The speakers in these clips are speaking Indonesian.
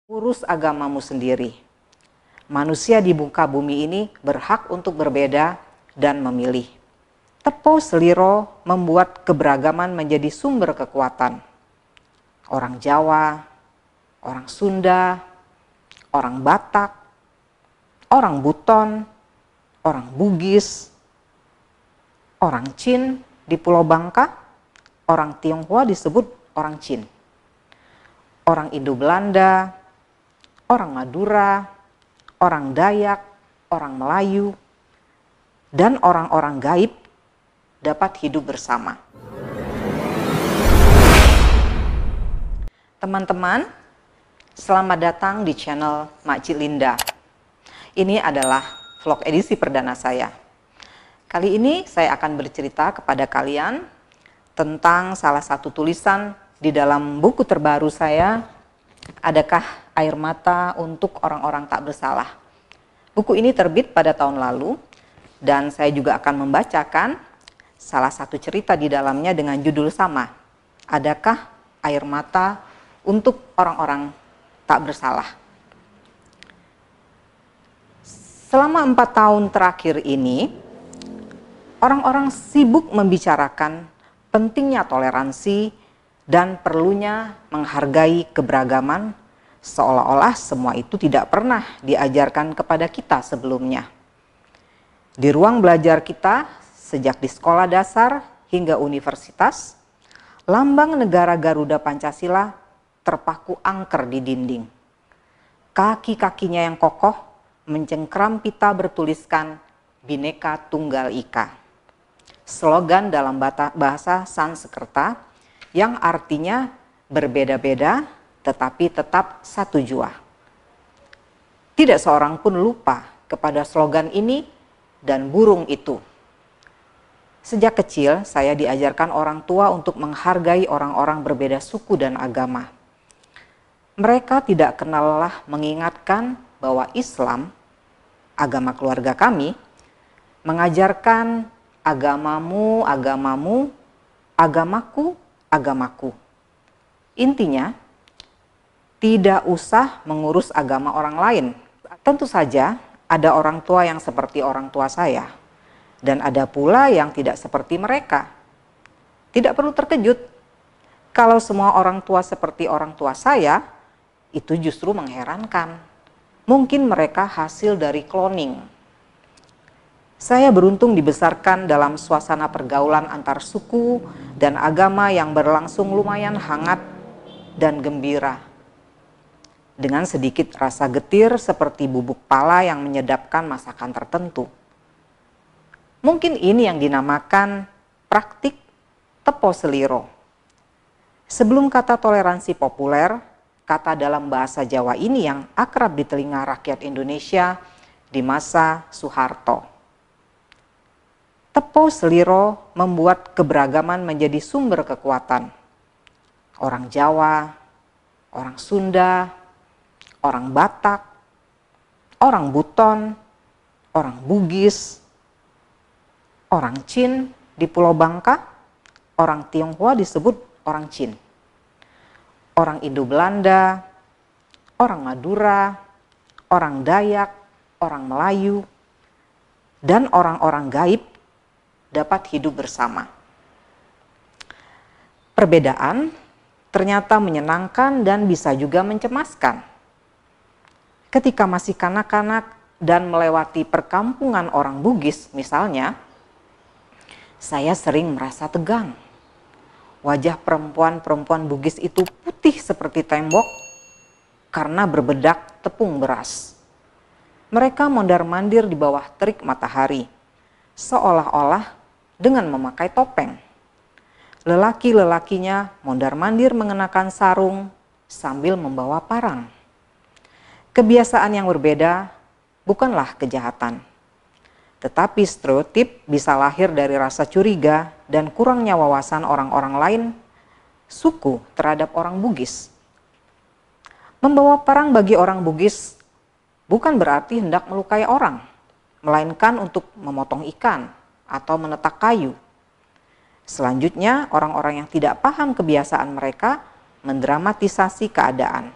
Urus agamamu sendiri. Manusia di muka bumi ini berhak untuk berbeda dan memilih. Tepo Seliro membuat keberagaman menjadi sumber kekuatan. Orang Jawa, orang Sunda, orang Batak, orang Buton, orang Bugis, orang Chin di Pulau Bangka, orang Tionghoa disebut orang Chin. Orang Indo-Belanda, orang Madura, orang Dayak, orang Melayu, dan orang-orang gaib dapat hidup bersama. Teman-teman, selamat datang di channel Makcik Linda. Ini adalah vlog edisi perdana saya. Kali ini saya akan bercerita kepada kalian tentang salah satu tulisan di dalam buku terbaru saya, Adakah Air Mata untuk Orang-orang Tak Bersalah. Buku ini terbit pada tahun lalu dan saya juga akan membacakan salah satu cerita di dalamnya dengan judul sama, Adakah Air Mata untuk Orang-orang Tak Bersalah. Selama 4 tahun terakhir ini, orang-orang sibuk membicarakan pentingnya toleransi dan perlunya menghargai keberagaman, seolah-olah semua itu tidak pernah diajarkan kepada kita sebelumnya. Di ruang belajar kita, sejak di sekolah dasar hingga universitas, lambang negara Garuda Pancasila terpaku angker di dinding. Kaki-kakinya yang kokoh mencengkram pita bertuliskan Bhinneka Tunggal Ika. Slogan dalam bahasa Sanskerta yang artinya berbeda-beda tetapi tetap satu jua. Tidak seorang pun lupa kepada slogan ini dan burung itu. Sejak kecil saya diajarkan orang tua untuk menghargai orang-orang berbeda suku dan agama. Mereka tidak kenal lelah mengingatkan bahwa Islam, agama keluarga kami, mengajarkan agamamu, agamamu, agamaku, agamaku. Intinya, tidak usah mengurus agama orang lain. Tentu saja ada orang tua yang seperti orang tua saya, dan ada pula yang tidak seperti mereka. Tidak perlu terkejut kalau semua orang tua seperti orang tua saya, itu justru mengherankan. Mungkin mereka hasil dari cloning. Saya beruntung dibesarkan dalam suasana pergaulan antar suku dan agama yang berlangsung lumayan hangat dan gembira. Dengan sedikit rasa getir seperti bubuk pala yang menyedapkan masakan tertentu. Mungkin ini yang dinamakan praktik Tepo Seliro. Sebelum kata toleransi populer, kata dalam bahasa Jawa ini yang akrab di telinga rakyat Indonesia di masa Soeharto. Tepo Seliro membuat keberagaman menjadi sumber kekuatan. Orang Jawa, orang Sunda, orang Batak, orang Buton, orang Bugis, orang Chin di Pulau Bangka, orang Tionghoa disebut orang Chin. Orang Indo-Belanda, orang Madura, orang Dayak, orang Melayu, dan orang-orang gaib dapat hidup bersama. Perbedaan ternyata menyenangkan dan bisa juga mencemaskan. Ketika masih kanak-kanak dan melewati perkampungan orang Bugis misalnya, saya sering merasa tegang. Wajah perempuan-perempuan Bugis itu putih seperti tembok karena berbedak tepung beras. Mereka mondar-mandir di bawah terik matahari, seolah-olah dengan memakai topeng. Lelaki-lelakinya mondar-mandir mengenakan sarung sambil membawa parang. Kebiasaan yang berbeda bukanlah kejahatan, tetapi stereotip bisa lahir dari rasa curiga dan kurangnya wawasan orang-orang lain suku terhadap orang Bugis. Membawa parang bagi orang Bugis bukan berarti hendak melukai orang, melainkan untuk memotong ikan atau menetak kayu. Selanjutnya, orang-orang yang tidak paham kebiasaan mereka mendramatisasi keadaan.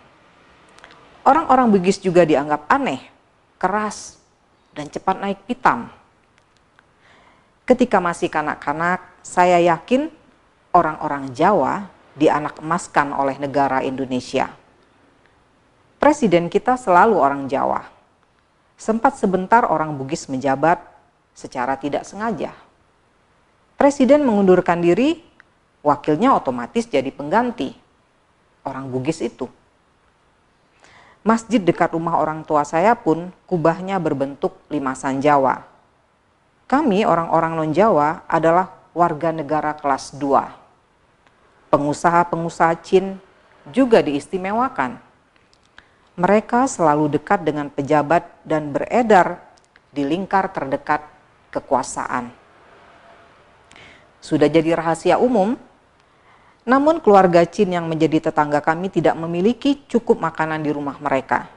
Orang-orang Bugis juga dianggap aneh, keras, dan cepat naik pitam. Ketika masih kanak-kanak, saya yakin orang-orang Jawa dianak emaskan oleh negara Indonesia. Presiden kita selalu orang Jawa. Sempat sebentar orang Bugis menjabat secara tidak sengaja. Presiden mengundurkan diri, wakilnya otomatis jadi pengganti orang Bugis itu. Masjid dekat rumah orang tua saya pun kubahnya berbentuk limasan Jawa. Kami orang-orang non-Jawa adalah warga negara kelas 2. Pengusaha-pengusaha Chin juga diistimewakan. Mereka selalu dekat dengan pejabat dan beredar di lingkar terdekat kekuasaan. Sudah jadi rahasia umum, namun keluarga Chin yang menjadi tetangga kami tidak memiliki cukup makanan di rumah mereka.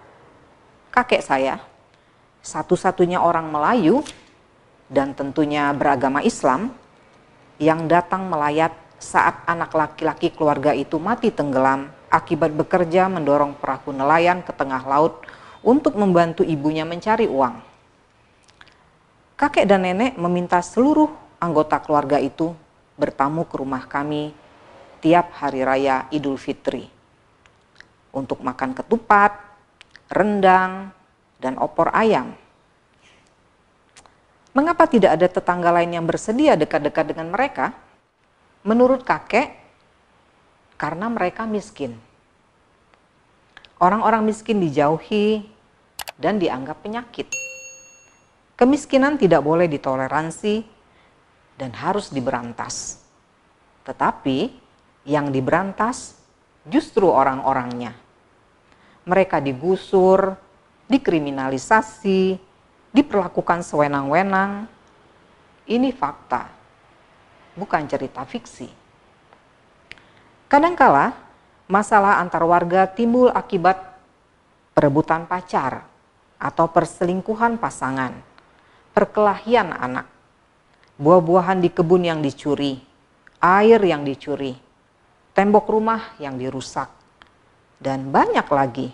Kakek saya, satu-satunya orang Melayu dan tentunya beragama Islam, yang datang melayat saat anak laki-laki keluarga itu mati tenggelam akibat bekerja mendorong perahu nelayan ke tengah laut untuk membantu ibunya mencari uang. Kakek dan nenek meminta seluruh anggota keluarga itu bertamu ke rumah kami tiap hari raya Idul Fitri untuk makan ketupat, rendang, dan opor ayam. Mengapa tidak ada tetangga lain yang bersedia dekat-dekat dengan mereka? Menurut kakek, karena mereka miskin. Orang-orang miskin dijauhi dan dianggap penyakit. Kemiskinan tidak boleh ditoleransi dan harus diberantas. Tetapi yang diberantas justru orang-orangnya. Mereka digusur, dikriminalisasi, diperlakukan sewenang-wenang. Ini fakta, bukan cerita fiksi. Kadangkala masalah antar warga timbul akibat perebutan pacar atau perselingkuhan pasangan, perkelahian anak, buah-buahan di kebun yang dicuri, air yang dicuri, tembok rumah yang dirusak, dan banyak lagi.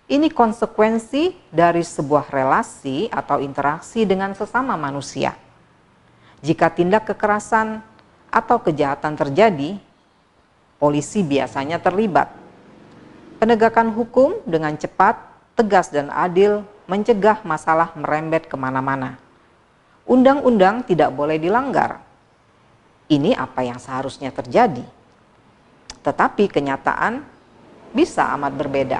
Ini konsekuensi dari sebuah relasi atau interaksi dengan sesama manusia. Jika tindak kekerasan atau kejahatan terjadi, polisi biasanya terlibat. Penegakan hukum dengan cepat, tegas, dan adil mencegah masalah merembet kemana-mana. Undang-undang tidak boleh dilanggar. Ini apa yang seharusnya terjadi. Tetapi kenyataan bisa amat berbeda.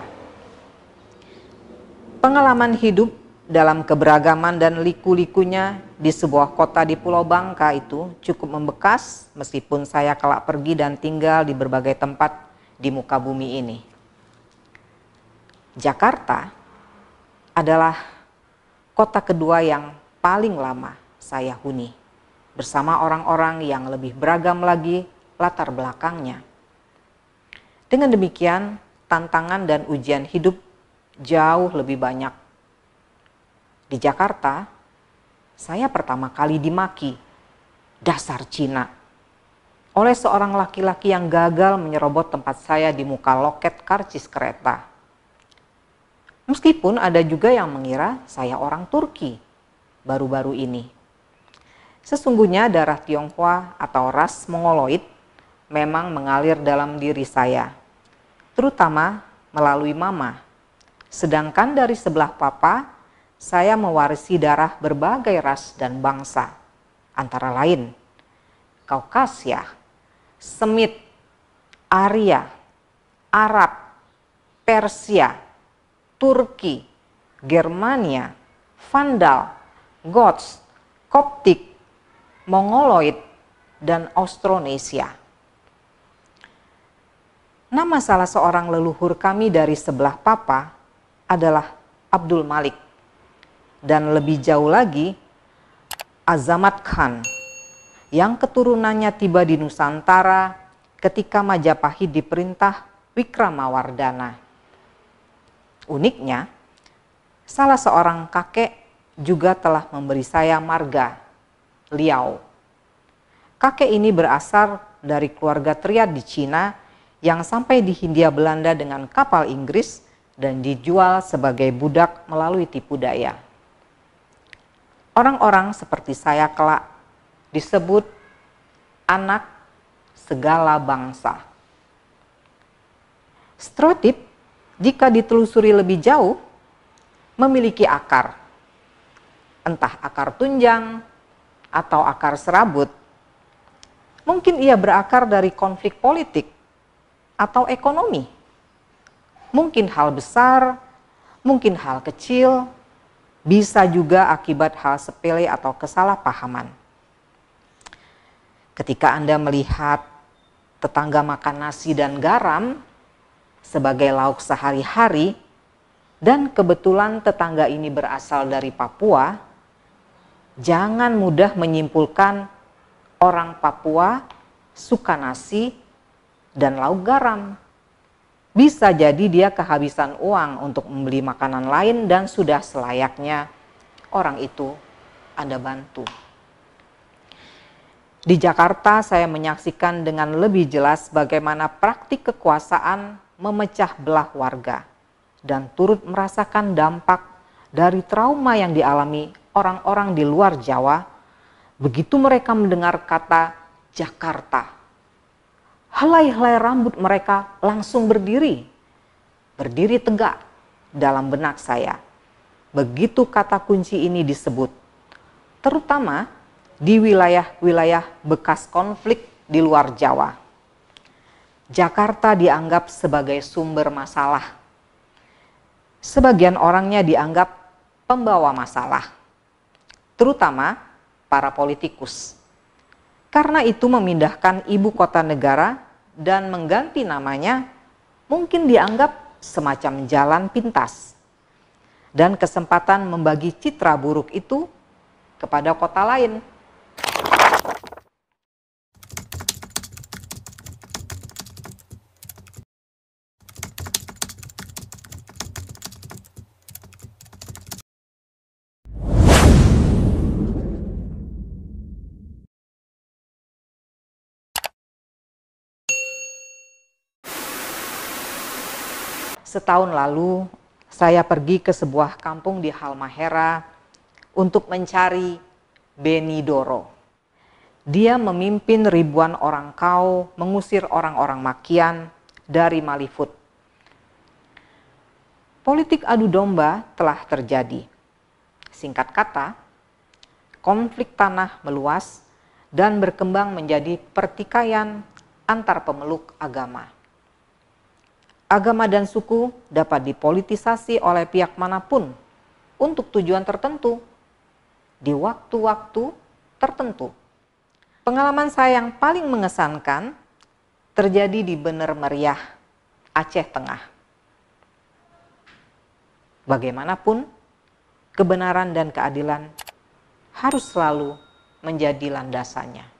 Pengalaman hidup dalam keberagaman dan liku-likunya di sebuah kota di Pulau Bangka itu cukup membekas meskipun saya kelak pergi dan tinggal di berbagai tempat di muka bumi ini. Jakarta adalah kota kedua yang paling lama saya huni bersama orang-orang yang lebih beragam lagi latar belakangnya. Dengan demikian, tantangan dan ujian hidup jauh lebih banyak. Di Jakarta, saya pertama kali dimaki, dasar Cina, oleh seorang laki-laki yang gagal menyerobot tempat saya di muka loket karcis kereta. Meskipun ada juga yang mengira saya orang Turki baru-baru ini. Sesungguhnya darah Tionghoa atau ras Mongoloid memang mengalir dalam diri saya, terutama melalui mama. Sedangkan dari sebelah papa, saya mewarisi darah berbagai ras dan bangsa, antara lain Kaukasia, Semit, Arya, Arab, Persia, Turki, Germania, Vandal, Goths, Koptik, Mongoloid, dan Austronesia. Nama salah seorang leluhur kami dari sebelah papa adalah Abdul Malik, dan lebih jauh lagi Azamat Khan, yang keturunannya tiba di Nusantara ketika Majapahit diperintah Wikramawardhana. Uniknya, salah seorang kakek juga telah memberi saya marga, Liao. Kakek ini berasal dari keluarga triad di Cina yang sampai di Hindia Belanda dengan kapal Inggris dan dijual sebagai budak melalui tipu daya. Orang-orang seperti saya kelak disebut anak segala bangsa. Stereotip, jika ditelusuri lebih jauh, memiliki akar, entah akar tunjang atau akar serabut. Mungkin ia berakar dari konflik politik atau ekonomi. Mungkin hal besar, mungkin hal kecil, bisa juga akibat hal sepele atau kesalahpahaman. Ketika Anda melihat tetangga makan nasi dan garam sebagai lauk sehari-hari, dan kebetulan tetangga ini berasal dari Papua, jangan mudah menyimpulkan orang Papua suka nasi dan lauk garam. Bisa jadi dia kehabisan uang untuk membeli makanan lain dan sudah selayaknya orang itu Anda bantu. Di Jakarta saya menyaksikan dengan lebih jelas bagaimana praktik kekuasaan memecah belah warga dan turut merasakan dampak dari trauma yang dialami orang-orang di luar Jawa begitu mereka mendengar kata Jakarta. Helai-helai rambut mereka langsung berdiri tegak dalam benak saya. Begitu kata kunci ini disebut, terutama di wilayah-wilayah bekas konflik di luar Jawa. Jakarta dianggap sebagai sumber masalah. Sebagian orangnya dianggap pembawa masalah, terutama para politikus. Karena itu memindahkan ibu kota negara dan mengganti namanya mungkin dianggap semacam jalan pintas dan kesempatan membagi citra buruk itu kepada kota lain. Setahun lalu, saya pergi ke sebuah kampung di Halmahera untuk mencari Beni Doro. Dia memimpin ribuan orang Kau mengusir orang-orang Makian dari Malifut. Politik adu domba telah terjadi. Singkat kata, konflik tanah meluas dan berkembang menjadi pertikaian antar pemeluk agama. Agama dan suku dapat dipolitisasi oleh pihak manapun untuk tujuan tertentu di waktu-waktu tertentu. Pengalaman saya yang paling mengesankan terjadi di Bener Meriah, Aceh Tengah. Bagaimanapun, kebenaran dan keadilan harus selalu menjadi landasannya.